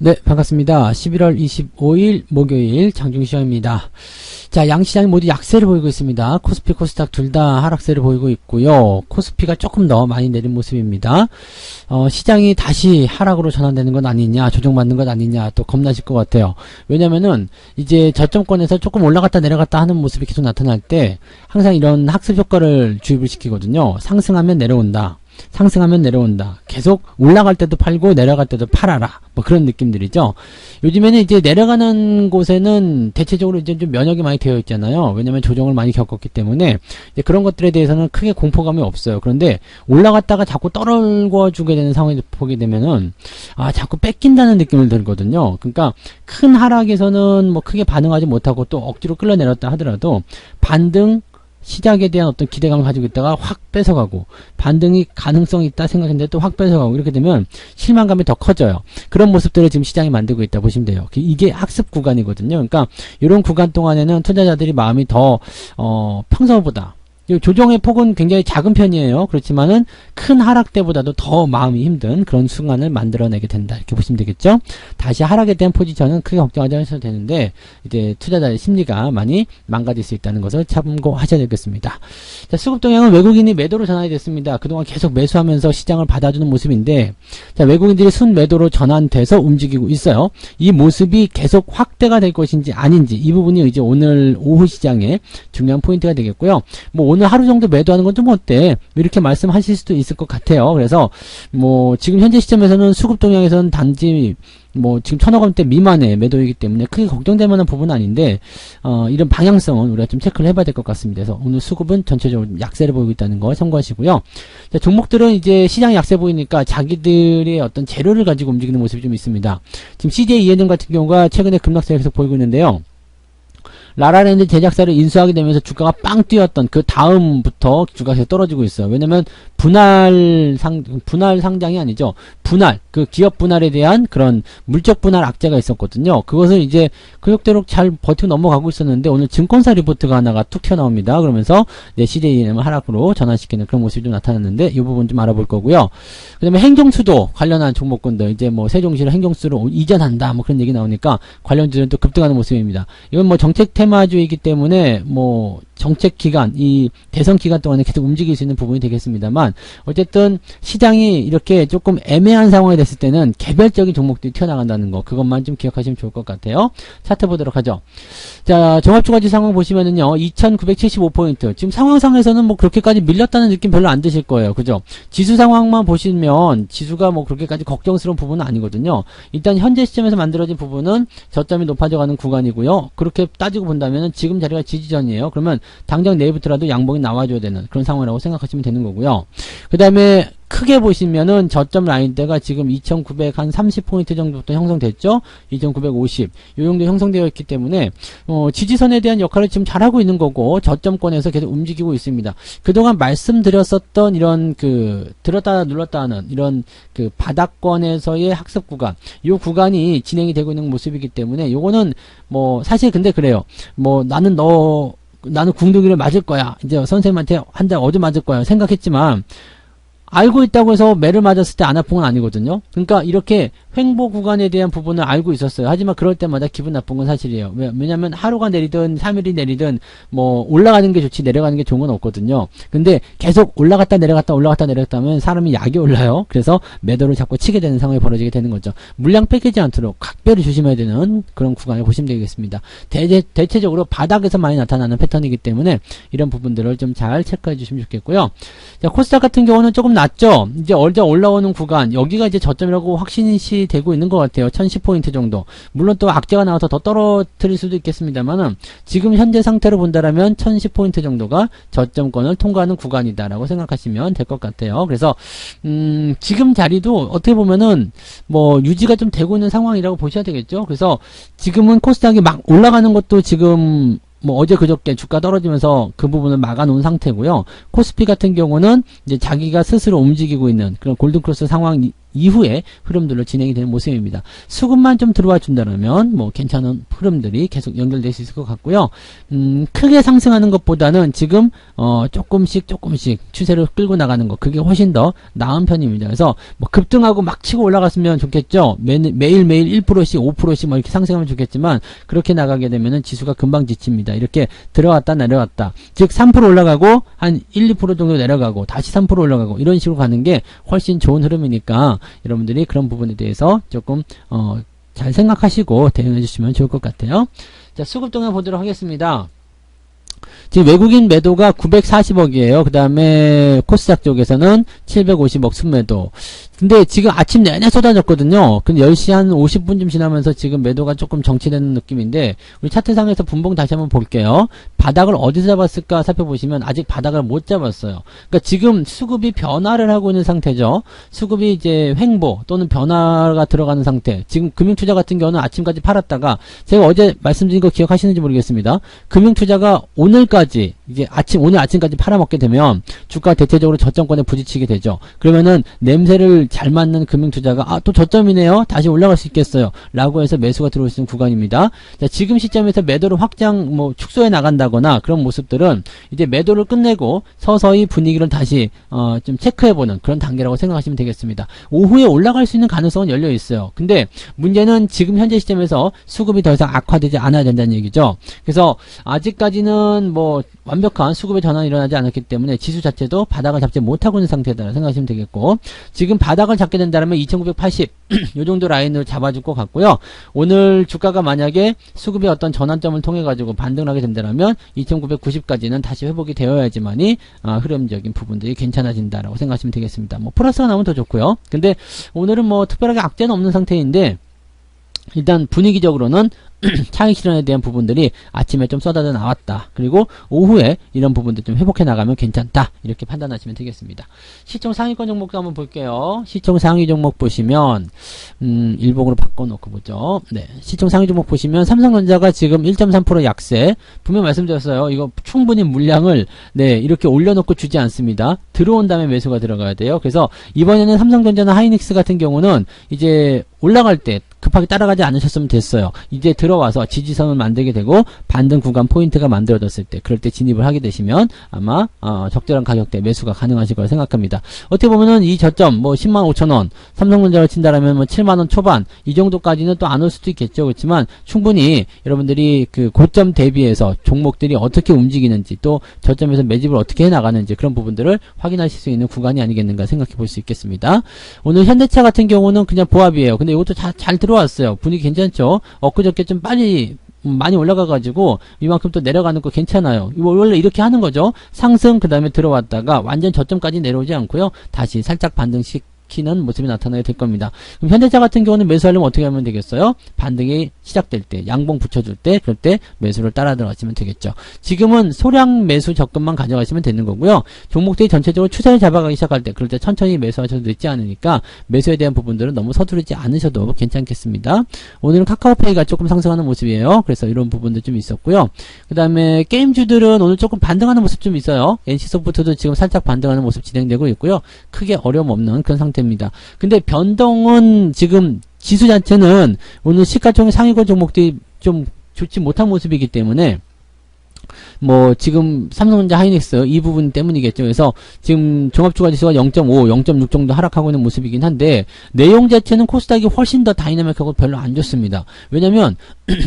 네, 반갑습니다. 11월 25일 목요일 장중시장입니다. 자, 양시장이 모두 약세를 보이고 있습니다. 코스피, 코스닥 둘 다 하락세를 보이고 있고요. 코스피가 조금 더 많이 내린 모습입니다. 시장이 다시 하락으로 전환되는 건 아니냐, 조정받는 것 아니냐, 또 겁나실 것 같아요. 왜냐면은 이제 저점권에서 조금 올라갔다 내려갔다 하는 모습이 계속 나타날 때 항상 이런 학습 효과를 주입을 시키거든요. 상승하면 내려온다. 상승하면 내려온다. 계속 올라갈 때도 팔고 내려갈 때도 팔아라. 뭐 그런 느낌들이죠. 요즘에는 이제 내려가는 곳에는 대체적으로 이제 좀 면역이 많이 되어 있잖아요. 왜냐면 조정을 많이 겪었기 때문에 이제 그런 것들에 대해서는 크게 공포감이 없어요. 그런데 올라갔다가 자꾸 떨궈 주게 되는 상황을 보게 되면은 자꾸 뺏긴다는 느낌을 들거든요. 그러니까 큰 하락에서는 뭐 크게 반응하지 못하고 또 억지로 끌어내렸다 하더라도 반등 시작에 대한 어떤 기대감을 가지고 있다가 확 뺏어가고 반등이 가능성이 있다 생각했는데 또 확 뺏어가고 이렇게 되면 실망감이 더 커져요. 그런 모습들을 지금 시장이 만들고 있다 보시면 돼요. 이게 학습 구간이거든요. 그러니까 이런 구간 동안에는 투자자들이 마음이 더 평소보다 조정의 폭은 굉장히 작은 편이에요. 그렇지만은 큰 하락 때보다도 더 마음이 힘든 그런 순간을 만들어내게 된다. 이렇게 보시면 되겠죠. 다시 하락에 대한 포지션은 크게 걱정하지 않으셔도 되는데 이제 투자자의 심리가 많이 망가질 수 있다는 것을 참고하셔야 되겠습니다. 자, 수급 동향은 외국인이 매도로 전환이 됐습니다. 그동안 계속 매수하면서 시장을 받아주는 모습인데 자, 외국인들이 순매도로 전환돼서 움직이고 있어요. 이 모습이 계속 확대가 될 것인지 아닌지 이 부분이 이제 오늘 오후 시장에 중요한 포인트가 되겠고요. 뭐 오늘 하루 정도 매도하는 건 좀 어때? 이렇게 말씀하실 수도 있을 것 같아요. 그래서 뭐 지금 현재 시점에서는 수급 동향에서는 단지 뭐 지금 1,000억 원대 미만의 매도이기 때문에 크게 걱정될 만한 부분은 아닌데 이런 방향성은 우리가 좀 체크를 해봐야 될 것 같습니다. 그래서 오늘 수급은 전체적으로 약세를 보이고 있다는 거 참고하시고요. 자, 종목들은 이제 시장이 약세 보이니까 자기들의 어떤 재료를 가지고 움직이는 모습이 좀 있습니다. 지금 CJ2엔전 같은 경우가 최근에 급락세를 계속 보이고 있는데요. 라라랜드 제작사를 인수하게 되면서 주가가 빵 뛰었던 그 다음부터 주가가 계속 떨어지고 있어요. 왜냐면 분할 상장이 아니죠. 그 기업 분할에 대한 그런 물적 분할 악재가 있었거든요. 그것을 이제 그럭저럭 잘 버티고 넘어가고 있었는데 오늘 증권사 리포트가 하나가 툭 튀어나옵니다. 그러면서 CJENM을 하락으로 전환시키는 그런 모습이 좀 나타났는데 이 부분 좀 알아볼 거고요. 그 다음에 행정수도 관련한 종목군들 이제 뭐 세종시를 행정수로 이전한다 뭐 그런 얘기 나오니까 관련주들은 또 급등하는 모습입니다. 이건 뭐 정책 테마주이기 때문에 뭐 정책 기간, 이 대선 기간 동안에 계속 움직일 수 있는 부분이 되겠습니다만 어쨌든 시장이 이렇게 조금 애매한 상황이 됐을 때는 개별적인 종목들이 튀어나간다는 거 그것만 좀 기억하시면 좋을 것 같아요. 차트 보도록 하죠. 자, 종합주가지 상황 보시면은요 2975포인트 지금 상황상에서는 뭐 그렇게까지 밀렸다는 느낌 별로 안 드실 거예요. 그죠? 지수 상황만 보시면 지수가 뭐 그렇게까지 걱정스러운 부분은 아니거든요. 일단 현재 시점에서 만들어진 부분은 저점이 높아져가는 구간이고요. 그렇게 따지고 본다면 지금 자리가 지지전이에요. 그러면 당장 내일부터라도 양봉이 나와줘야 되는 그런 상황이라고 생각하시면 되는 거고요. 그 다음에 크게 보시면은 저점 라인대가 지금 2930포인트 정도부터 형성됐죠. 2950 요 정도 형성되어 있기 때문에 지지선에 대한 역할을 지금 잘하고 있는 거고 저점권에서 계속 움직이고 있습니다. 그동안 말씀드렸었던 이런 그 들었다 눌렀다 하는 이런 그 바닥권에서의 학습 구간 요 구간이 진행이 되고 있는 모습이기 때문에 요거는 뭐 사실 근데 그래요. 뭐 나는 궁둥이를 맞을 거야. 이제 선생님한테 한 대 얻어 맞을 거야. 생각했지만 알고 있다고 해서 매를 맞았을 때 안 아픈 건 아니거든요. 그러니까 이렇게 횡보 구간에 대한 부분을 알고 있었어요. 하지만 그럴 때마다 기분 나쁜 건 사실이에요. 왜냐면 하루가 내리든 3일이 내리든 뭐 올라가는 게 좋지 내려가는 게 좋은 건 없거든요. 근데 계속 올라갔다 내려갔다 하면 사람이 약이 올라요. 그래서 매도를 자꾸 치게 되는 상황이 벌어지게 되는 거죠. 물량 뺏기지 않도록 각별히 조심해야 되는 그런 구간을 보시면 되겠습니다. 대체적으로 바닥에서 많이 나타나는 패턴이기 때문에 이런 부분들을 좀 잘 체크해 주시면 좋겠고요. 자, 코스닥 같은 경우는 조금 낮죠. 이제 어제 올라오는 구간 여기가 이제 저점이라고 확신이 되고 있는 것 같아요. 1010포인트 정도. 물론 또 악재가 나와서 더 떨어뜨릴 수도 있겠습니다만은 지금 현재 상태로 본다라면 1010포인트 정도가 저점권을 통과하는 구간이다라고 생각하시면 될 것 같아요. 그래서 지금 자리도 어떻게 보면은 뭐 유지가 좀 되고 있는 상황이라고 보셔야 되겠죠. 그래서 지금은 코스닥이 막 올라가는 것도 지금 뭐 어제 그저께 주가 떨어지면서 그 부분을 막아놓은 상태고요. 코스피 같은 경우는 이제 자기가 스스로 움직이고 있는 그런 골든크로스 상황 이후에 흐름들로 진행이 되는 모습입니다. 수급만 좀 들어와 준다면 뭐 괜찮은 흐름들이 계속 연결될 수 있을 것 같고요. 크게 상승하는 것보다는 지금 조금씩 추세를 끌고 나가는 것, 그게 훨씬 더 나은 편입니다. 그래서 뭐 급등하고 막 치고 올라갔으면 좋겠죠. 매일매일 1%씩 5%씩 뭐 이렇게 상승하면 좋겠지만, 그렇게 나가게 되면은 지수가 금방 지칩니다. 이렇게 들어왔다 내려왔다, 즉 3% 올라가고 한 1, 2% 정도 내려가고 다시 3% 올라가고 이런 식으로 가는 게 훨씬 좋은 흐름이니까, 여러분들이 그런 부분에 대해서 조금 잘 생각하시고 대응해 주시면 좋을 것 같아요. 자, 수급 동향 보도록 하겠습니다. 지금 외국인 매도가 940억이에요. 그 다음에 코스닥 쪽에서는 750억 순매도. 근데 지금 아침 내내 쏟아졌거든요. 근데 10시 한 50분쯤 지나면서 지금 매도가 조금 정체되는 느낌인데, 우리 차트상에서 분봉 다시 한번 볼게요. 바닥을 어디서 잡았을까 살펴보시면 아직 바닥을 못 잡았어요. 그러니까 지금 수급이 변화를 하고 있는 상태죠. 수급이 이제 횡보 또는 변화가 들어가는 상태. 지금 금융투자 같은 경우는 아침까지 팔았다가, 제가 어제 말씀드린 거 기억하시는지 모르겠습니다. 금융투자가 오늘까지, 이제 오늘 아침까지 팔아먹게 되면 주가 대체적으로 저점권에 부딪히게 되죠. 그러면은 냄새를 잘 맞는 금융투자가 또 저점이네요, 다시 올라갈 수 있겠어요 라고 해서 매수가 들어올 수 있는 구간입니다. 자, 지금 시점에서 매도를 축소해 나간다거나 그런 모습들은 이제 매도를 끝내고 서서히 분위기를 다시 좀 체크해보는 그런 단계라고 생각하시면 되겠습니다. 오후에 올라갈 수 있는 가능성은 열려 있어요. 근데 문제는 지금 현재 시점에서 수급이 더 이상 악화되지 않아야 된다는 얘기죠. 그래서 아직까지는 뭐 완벽한 수급의 전환이 일어나지 않았기 때문에 지수 자체도 바닥을 잡지 못하고 있는 상태다 생각하시면 되겠고, 지금 바닥을 잡게 된다면 2980 요 정도 라인을 잡아줄 것 같고요. 오늘 주가가 만약에 수급의 어떤 전환점을 통해 가지고 반등을 하게 된다면 2990까지는 다시 회복이 되어야지만이 흐름적인 부분들이 괜찮아진다라고 생각하시면 되겠습니다. 뭐 플러스가 나오면 더 좋고요. 근데 오늘은 뭐 특별하게 악재는 없는 상태인데, 일단 분위기적으로는 차익 실현에 대한 부분들이 아침에 좀 쏟아져 나왔다. 그리고 오후에 이런 부분들 좀 회복해 나가면 괜찮다. 이렇게 판단하시면 되겠습니다. 시총 상위권 종목도 한번 볼게요. 시총 상위 종목 보시면 일봉으로 바꿔놓고 보죠. 네, 시총 상위 종목 보시면 삼성전자가 지금 1.3% 약세. 분명 말씀드렸어요. 이거 충분히 물량을 이렇게 올려놓고 주지 않습니다. 들어온 다음에 매수가 들어가야 돼요. 그래서 이번에는 삼성전자나 하이닉스 같은 경우는 이제 올라갈 때 급하게 따라가지 않으셨으면 됐어요. 이제 들어와서 지지선을 만들게 되고 반등 구간 포인트가 만들어졌을 때, 그럴 때 진입을 하게 되시면 아마 적절한 가격대 매수가 가능하실 거라 생각합니다. 어떻게 보면은 이 저점 뭐 105,000원 삼성전자를 친다라면 뭐 7만원 초반 이 정도까지는 또 안 올 수도 있겠죠. 그렇지만 충분히 여러분들이 그 고점 대비해서 종목들이 어떻게 움직이는지, 또 저점에서 매집을 어떻게 해나가는지 그런 부분들을 확인하실 수 있는 구간이 아니겠는가 생각해 볼 수 있겠습니다. 오늘 현대차 같은 경우는 그냥 보합이에요. 근데 이것도 잘 들어왔어요. 분위기 괜찮죠? 엊그저께 좀 빨리 많이 올라가가지고 이만큼 또 내려가는 거 괜찮아요. 이거 원래 이렇게 하는 거죠. 상승 그 다음에 들어왔다가 완전 저점까지 내려오지 않고요, 다시 살짝 반등시키는 모습이 나타나게 될 겁니다. 그럼 현대차 같은 경우는 매수하려면 어떻게 하면 되겠어요? 반등이 시작될 때, 양봉 붙여줄 때, 그럴 때 매수를 따라 들어가시면 되겠죠. 지금은 소량 매수 접근만 가져가시면 되는 거고요. 종목들이 전체적으로 추세를 잡아가기 시작할 때, 그럴 때 천천히 매수하셔도 늦지 않으니까 매수에 대한 부분들은 너무 서두르지 않으셔도 괜찮겠습니다. 오늘은 카카오페이가 조금 상승하는 모습이에요. 그래서 이런 부분도 좀 있었고요. 그 다음에 게임주들은 오늘 조금 반등하는 모습 좀 있어요. NC소프트도 지금 살짝 반등하는 모습 진행되고 있고요. 크게 어려움 없는 그런 상태입니다. 근데 변동은 지금 지수 자체는 오늘 시가총액 상위권 종목들이 좀 좋지 못한 모습이기 때문에 뭐 지금 삼성전자, 하이닉스 이 부분 때문이겠죠. 그래서 지금 종합주가지수가 0.5, 0.6 정도 하락하고 있는 모습이긴 한데, 내용 자체는 코스닥이 훨씬 더 다이나믹하고 별로 안 좋습니다. 왜냐면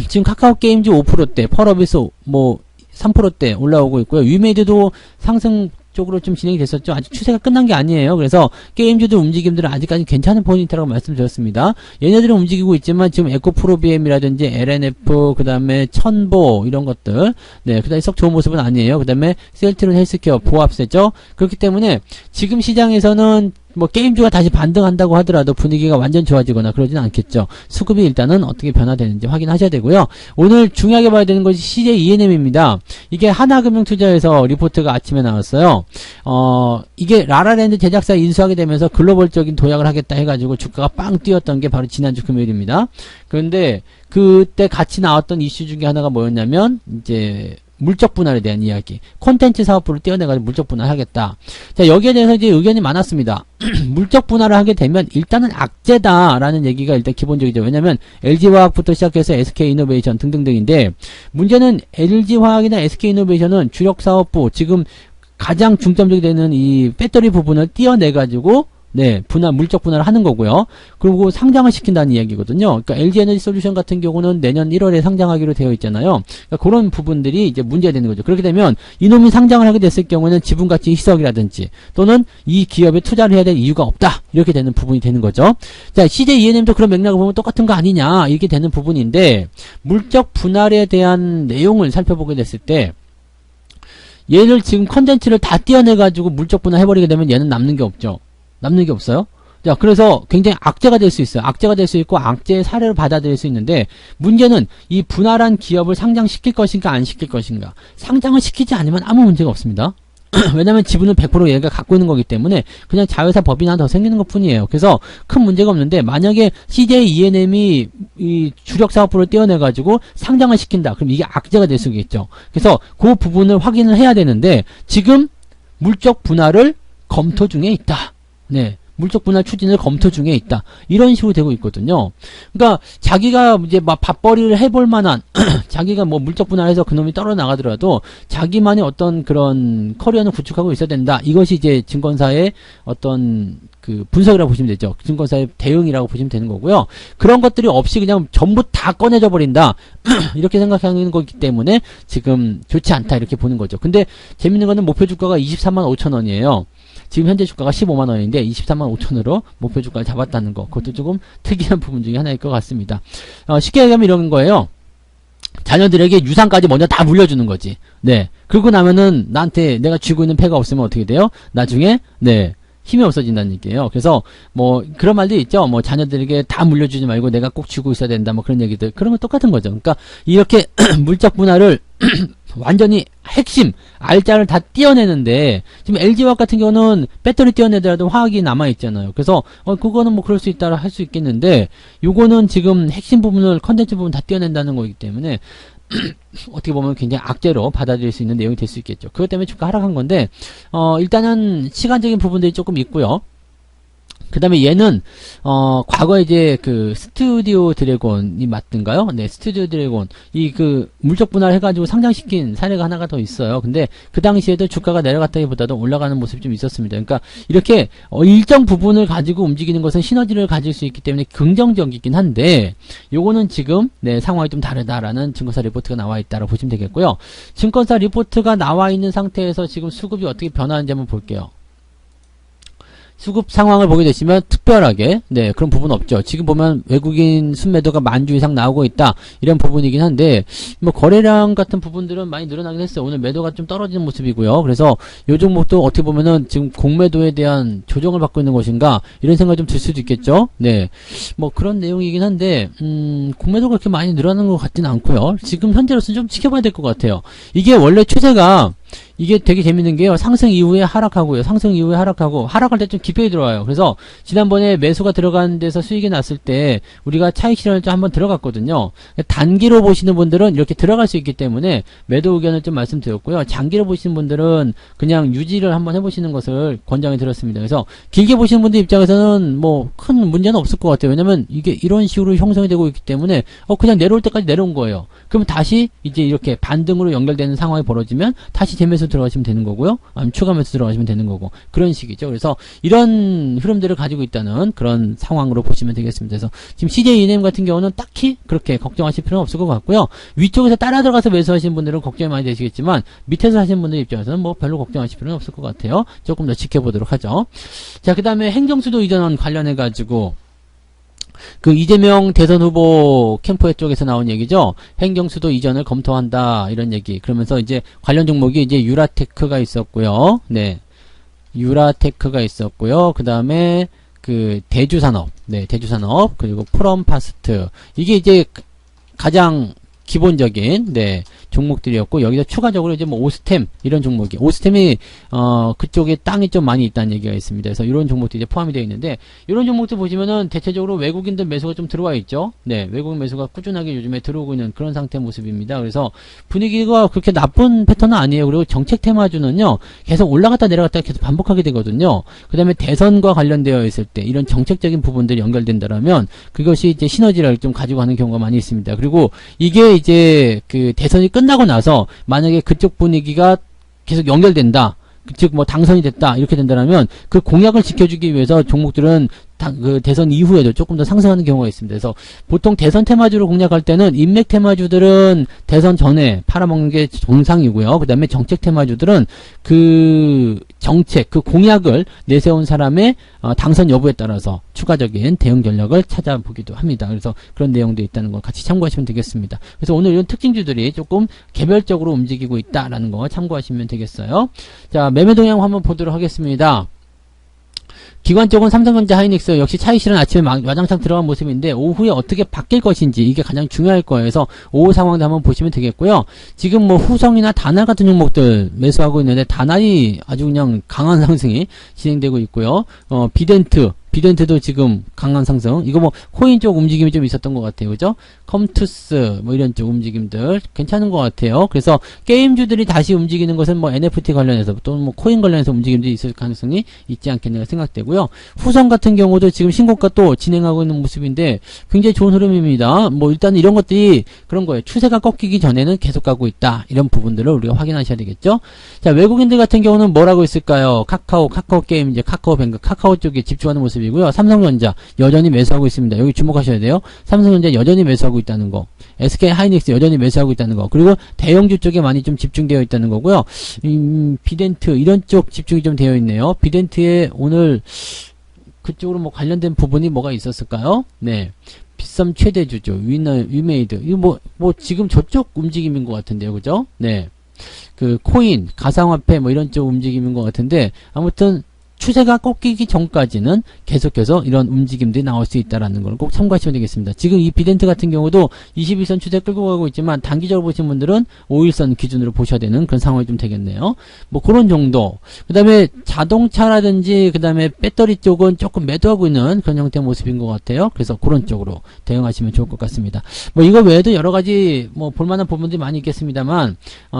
지금 카카오게임즈 5%대, 펄어비스 뭐 3%대 올라오고 있고요. 위메이드도 상승 쪽으로 좀 진행이 됐었죠. 아직 추세가 끝난 게 아니에요. 그래서 게임주들 움직임들은 아직까지 괜찮은 포인트라고 말씀드렸습니다. 얘네들은 움직이고 있지만 지금 에코프로비엠이라든지 LNF, 그 다음에 천보 이런 것들, 그 다음에 썩 좋은 모습은 아니에요. 그 다음에 셀트론 헬스케어 보합세죠. 그렇기 때문에 지금 시장에서는 뭐 게임주가 다시 반등한다고 하더라도 분위기가 완전 좋아지거나 그러진 않겠죠. 수급이 일단은 어떻게 변화되는지 확인하셔야 되고요. 오늘 중요하게 봐야 되는 것이 CJ ENM입니다. 이게 하나금융투자에서 리포트가 아침에 나왔어요. 이게 라라랜드 제작사 인수하게 되면서 글로벌적인 도약을 하겠다 해가지고 주가가 빵 뛰었던 게 바로 지난주 금요일입니다. 그런데 그때 같이 나왔던 이슈 중에 하나가 뭐였냐면 이제 물적 분할에 대한 이야기. 콘텐츠 사업부를 떼어내가지고 물적 분할하겠다. 자, 여기에 대해서 이제 의견이 많았습니다. 물적 분할을 하게 되면 일단은 악재다라는 얘기가 일단 기본적이죠. 왜냐면 LG화학부터 시작해서 SK이노베이션 등등등인데, 문제는 LG화학이나 SK이노베이션은 주력 사업부, 지금 가장 중점적이 되는 이 배터리 부분을 떼어내가지고 네, 물적 분할을 하는 거고요. 그리고 상장을 시킨다는 이야기거든요. 그러니까 LG에너지 솔루션 같은 경우는 내년 1월에 상장하기로 되어 있잖아요. 그러니까 그런 부분들이 이제 문제가 되는 거죠. 그렇게 되면 이놈이 상장을 하게 됐을 경우에는 지분가치 희석이라든지 또는 이 기업에 투자를 해야 될 이유가 없다. 이렇게 되는 부분이 되는 거죠. 자, CJ ENM도 그런 맥락을 보면 똑같은 거 아니냐. 이렇게 되는 부분인데, 물적 분할에 대한 내용을 살펴보게 됐을 때, 얘를 지금 컨텐츠를 다 떼어내가지고 물적 분할 해버리게 되면 얘는 남는 게 없죠. 남는 게 없어요. 자, 그래서 굉장히 악재가 될 수 있어요. 악재가 될 수 있고 악재의 사례를 받아들일 수 있는데, 문제는 이 분할한 기업을 상장시킬 것인가 안 시킬 것인가. 상장을 시키지 않으면 아무 문제가 없습니다. 왜냐면 지분을 100% 얘가 갖고 있는 거기 때문에 그냥 자회사 법인이 하나 더 생기는 것 뿐이에요. 그래서 큰 문제가 없는데, 만약에 CJ ENM이 이 주력 사업부를 떼어내가지고 상장을 시킨다. 그럼 이게 악재가 될 수 있겠죠. 그래서 그 부분을 확인을 해야 되는데, 지금 물적 분할을 검토 중에 있다. 네. 물적 분할 추진을 검토 중에 있다. 이런 식으로 되고 있거든요. 그러니까 자기가 이제 막 밥벌이를 해볼 만한 자기가 뭐 물적 분할해서 그놈이 떨어나가더라도 자기만의 어떤 그런 커리어는 구축하고 있어야 된다. 이것이 이제 증권사의 어떤 그 분석이라고 보시면 되죠. 증권사의 대응이라고 보시면 되는 거고요. 그런 것들이 없이 그냥 전부 다 꺼내져 버린다. 이렇게 생각하는 거기 때문에 지금 좋지 않다. 이렇게 보는 거죠. 근데 재밌는 거는 목표 주가가 23만 5천 원이에요. 지금 현재 주가가 15만 원인데 23만 5천으로 목표 주가를 잡았다는 거. 그것도 조금 특이한 부분 중에 하나일 것 같습니다. 쉽게 얘기하면 이런 거예요. 자녀들에게 유산까지 먼저 다 물려주는 거지. 네. 그러고 나면은 나한테 내가 쥐고 있는 패가 없으면 어떻게 돼요? 나중에 네. 힘이 없어진다는 얘기예요. 그래서 뭐 그런 말도 있죠. 뭐 자녀들에게 다 물려주지 말고 내가 꼭 쥐고 있어야 된다. 뭐 그런 얘기들. 그런 건 똑같은 거죠. 그러니까 이렇게 물적 분할을 완전히 핵심 알짜를 다 떼어내는데, 지금 LG화학 같은 경우는 배터리 떼어내더라도 화학이 남아있잖아요. 그래서 그거는 뭐 그럴 수 있다 할 수 있겠는데, 요거는 지금 핵심 부분을 컨텐츠 부분 다 떼어낸다는 거기 때문에 어떻게 보면 굉장히 악재로 받아들일 수 있는 내용이 될 수 있겠죠. 그것 때문에 주가 하락한 건데, 일단은 시간적인 부분들이 조금 있고요. 그 다음에 얘는 과거에 이제 그 스튜디오 드래곤이 맞던가요? 네, 스튜디오 드래곤 이 그 물적 분할 해가지고 상장시킨 사례가 하나가 더 있어요. 근데 그 당시에도 주가가 내려갔다기보다도 올라가는 모습이 좀 있었습니다. 그러니까 이렇게 일정 부분을 가지고 움직이는 것은 시너지를 가질 수 있기 때문에 긍정적이긴 한데, 요거는 지금 네, 상황이 좀 다르다라는 증권사 리포트가 나와 있다라고 보시면 되겠고요. 증권사 리포트가 나와 있는 상태에서 지금 수급이 어떻게 변하는지 한번 볼게요. 수급 상황을 보게 되시면 특별하게 네, 그런 부분 없죠. 지금 보면 외국인 순매도가 10,000주 이상 나오고 있다, 이런 부분이긴 한데, 뭐 거래량 같은 부분들은 많이 늘어나긴 했어요. 오늘 매도가 좀 떨어지는 모습이고요. 그래서 요 종목도 어떻게 보면은 지금 공매도에 대한 조정을 받고 있는 것인가, 이런 생각이 좀 들 수도 있겠죠. 네, 뭐 그런 내용이긴 한데 공매도가 그렇게 많이 늘어나는 것 같지는 않고요. 지금 현재로서는 좀 지켜봐야 될 것 같아요. 이게 원래 추세가, 이게 되게 재밌는 게요. 상승 이후에 하락하고요. 상승 이후에 하락하고, 하락할 때 좀 기평이 들어와요. 그래서 지난번에 매수가 들어간 데서 수익이 났을 때 우리가 차익 실현을 좀 한번 들어갔거든요. 단기로 보시는 분들은 이렇게 들어갈 수 있기 때문에 매도 의견을 좀 말씀드렸고요. 장기로 보시는 분들은 그냥 유지를 한번 해보시는 것을 권장해 드렸습니다. 그래서 길게 보시는 분들 입장에서는 뭐 큰 문제는 없을 것 같아요. 왜냐면 이게 이런 식으로 형성이 되고 있기 때문에 그냥 내려올 때까지 내려온 거예요. 그러면 다시 이제 이렇게 반등으로 연결되는 상황이 벌어지면 다시 재매수 들어가시면 되는 거고요. 아니면 추가 매수 들어가시면 되는 거고, 그런 식이죠. 그래서 이런 흐름들을 가지고 있다는 그런 상황으로 보시면 되겠습니다. 그래서 지금 CJ ENM 같은 경우는 딱히 그렇게 걱정하실 필요는 없을 것 같고요. 위쪽에서 따라 들어가서 매수하시는 분들은 걱정이 많이 되시겠지만, 밑에서 하시는 분들 입장에서는 뭐 별로 걱정하실 필요는 없을 것 같아요. 조금 더 지켜보도록 하죠. 자, 그 다음에 행정수도 이전 관련해가지고 그 이재명 대선 후보 캠프 쪽에서 나온 얘기죠. 행정수도 이전을 검토한다, 이런 얘기. 그러면서 이제 관련 종목이 이제 유라테크가 있었고요. 네, 유라테크가 있었고요. 그 다음에 그 대주산업, 네, 대주산업, 그리고 프롬파스트. 이게 이제 가장 기본적인 네, 종목들이었고, 여기서 추가적으로 이제 뭐 오스템 이런 종목이, 오스템이 그쪽에 땅이 좀 많이 있다는 얘기가 있습니다. 그래서 이런 종목들이 이제 포함이 되어 있는데, 이런 종목들 보시면은 대체적으로 외국인들 매수가 좀 들어와 있죠. 네, 외국인 매수가 꾸준하게 요즘에 들어오고 있는 그런 상태 모습입니다. 그래서 분위기가 그렇게 나쁜 패턴은 아니에요. 그리고 정책 테마주는요, 계속 올라갔다 내려갔다 계속 반복하게 되거든요. 그 다음에 대선과 관련되어 있을 때 이런 정책적인 부분들이 연결된다라면 그것이 이제 시너지를 좀 가지고 가는 경우가 많이 있습니다. 그리고 이게 이제 그 대선이 끝나고 나서 만약에 그쪽 분위기가 계속 연결된다. 즉 뭐 당선이 됐다 이렇게 된다면 그 공약을 지켜주기 위해서 종목들은 그 대선 이후에도 조금 더 상승하는 경우가 있습니다. 그래서 보통 대선 테마주로 공략할 때는 인맥 테마주들은 대선 전에 팔아먹는 게 정상이고요. 그 다음에 정책 테마주들은 그 정책, 그 공약을 내세운 사람의 당선 여부에 따라서 추가적인 대응 전략을 찾아보기도 합니다. 그래서 그런 내용도 있다는 거 같이 참고하시면 되겠습니다. 그래서 오늘 이런 특징주들이 조금 개별적으로 움직이고 있다라는 거 참고하시면 되겠어요. 자, 매매 동향 한번 보도록 하겠습니다. 기관 쪽은 삼성전자, 하이닉스 역시 차익 실현 아침에 와장창 들어간 모습인데 오후에 어떻게 바뀔 것인지 이게 가장 중요할 거예요. 그래서 오후 상황도 한번 보시면 되겠고요. 지금 뭐 후성이나 다날 같은 종목들 매수하고 있는데 다날이 아주 그냥 강한 상승이 진행되고 있고요. 비덴트도 지금 강한 상승. 이거 뭐 코인 쪽 움직임이 좀 있었던 것 같아요. 그죠? 컴투스 뭐 이런 쪽 움직임들 괜찮은 것 같아요. 그래서 게임주들이 다시 움직이는 것은 뭐 NFT 관련해서 또는 뭐 코인 관련해서 움직임들이 있을 가능성이 있지 않겠나 생각되고요. 후성 같은 경우도 지금 신고가 또 진행하고 있는 모습인데 굉장히 좋은 흐름입니다. 뭐 일단 이런 것들이 그런 거예요. 추세가 꺾이기 전에는 계속 가고 있다. 이런 부분들을 우리가 확인하셔야 되겠죠. 자, 외국인들 같은 경우는 뭐라고 있을까요? 카카오 게임, 이제 카카오뱅크, 카카오 쪽에 집중하는 모습이고요. 삼성전자 여전히 매수하고 있습니다. 여기 주목하셔야 돼요. 삼성전자 여전히 매수하고 있다는 거. SK 하이닉스 여전히 매수하고 있다는 거. 그리고 대형주 쪽에 많이 좀 집중되어 있다는 거고요. 비덴트 이런 쪽 집중이 좀 되어 있네요. 비덴트에 오늘 그쪽으로 뭐 관련된 부분이 뭐가 있었을까요? 네. 비썸 최대주죠. 위메이드. 이거 뭐 지금 저쪽 움직임인 것 같은데요. 그죠? 네. 그 코인, 가상화폐 뭐 이런 쪽 움직임인 것 같은데 아무튼 추세가 꺾이기 전까지는 계속해서 이런 움직임들이 나올 수 있다는 걸 꼭 참고하시면 되겠습니다. 지금 이 비덴트 같은 경우도 21선 추세 끌고 가고 있지만 단기적으로 보신 분들은 5일선 기준으로 보셔야 되는 그런 상황이 좀 되겠네요. 뭐 그런 정도. 그 다음에 자동차라든지 그 다음에 배터리 쪽은 조금 매도하고 있는 그런 형태의 모습인 것 같아요. 그래서 그런 쪽으로 대응하시면 좋을 것 같습니다. 뭐 이거 외에도 여러 가지 뭐 볼만한 부분들이 많이 있겠습니다만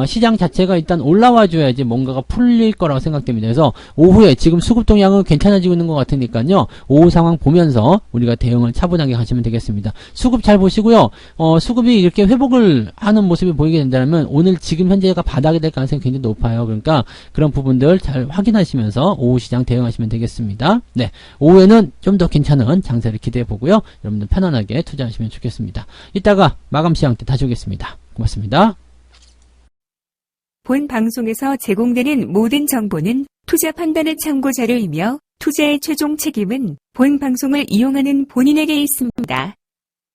시장 자체가 일단 올라와 줘야지 뭔가가 풀릴 거라고 생각됩니다. 그래서 오후에 지금 수급 동향은 괜찮아지고 있는 것 같으니까요. 오후 상황 보면서 우리가 대응을 차분하게 하시면 되겠습니다. 수급 잘 보시고요. 수급이 이렇게 회복을 하는 모습이 보이게 된다면 오늘 지금 현재가 바닥이 될 가능성이 굉장히 높아요. 그러니까 그런 부분들 잘 확인하시면서 오후 시장 대응하시면 되겠습니다. 네, 오후에는 좀 더 괜찮은 장세를 기대해 보고요. 여러분들 편안하게 투자하시면 좋겠습니다. 이따가 마감 시장 때 다시 오겠습니다. 고맙습니다. 본 방송에서 제공되는 모든 정보는 투자 판단의 참고 자료이며 투자의 최종 책임은 본 방송을 이용하는 본인에게 있습니다.